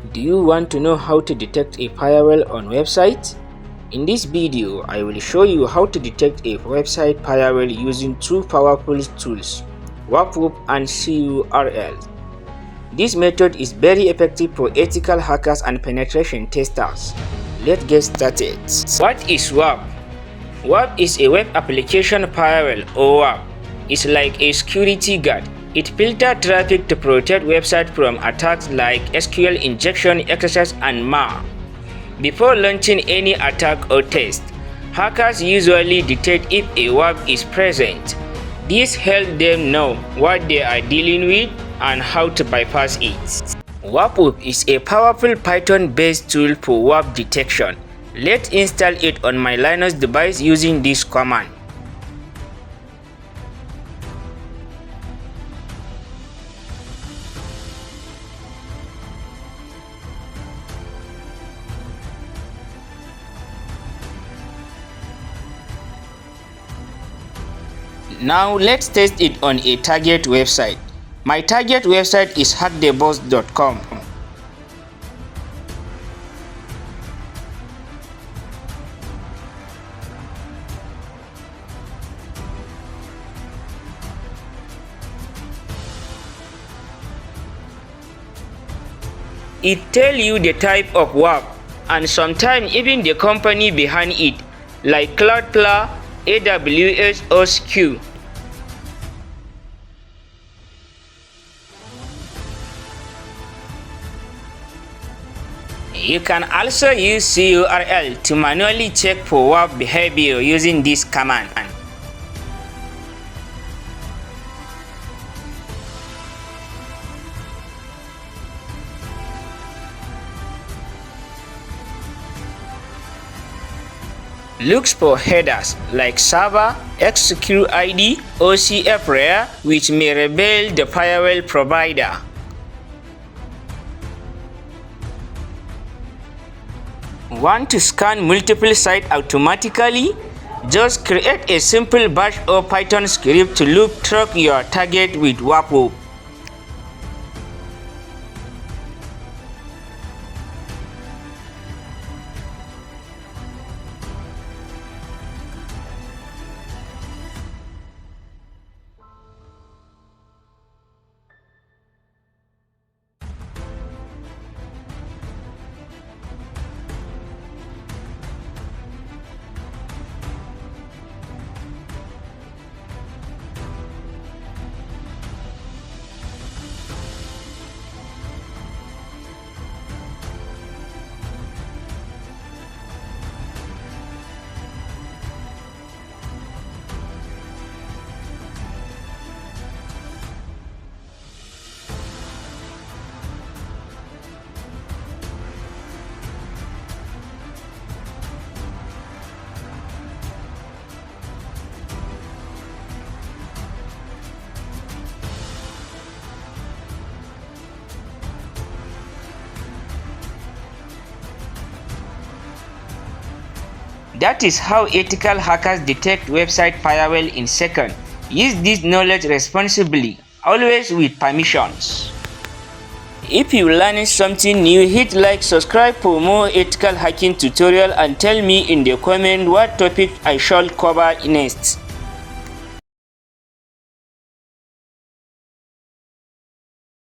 Do you want to know how to detect a firewall on website? In this video, I will show you how to detect a website firewall using two powerful tools, WafW and CURL. This method is very effective for ethical hackers and penetration testers. Let's get started. What is WafW? WafW is a web application firewall, or WAF. It's like a security guard. It filters traffic to protect websites from attacks like SQL injection, XSS, and more. Before launching any attack or test, hackers usually detect if a WAF is present. This helps them know what they are dealing with and how to bypass it. WafW is a powerful Python-based tool for WAF detection. Let's install it on my Linux device using this command. Now let's test it on a target website. My target website is hacktheboss.com. It tells you the type of WAF and sometimes even the company behind it, like Cloudflare, AWS, or SQ. You can also use CURL to manually check for WAF behavior using this command. Looks for headers like server, XQID, or CF-rare, which may reveal the firewall provider. Want to scan multiple sites automatically? Just create a simple bash or Python script to loop track your target with WafW. That is how ethical hackers detect website firewall in seconds. Use this knowledge responsibly, always with permissions. If you learned something new, hit like, subscribe for more ethical hacking tutorial, and tell me in the comment what topic I should cover next.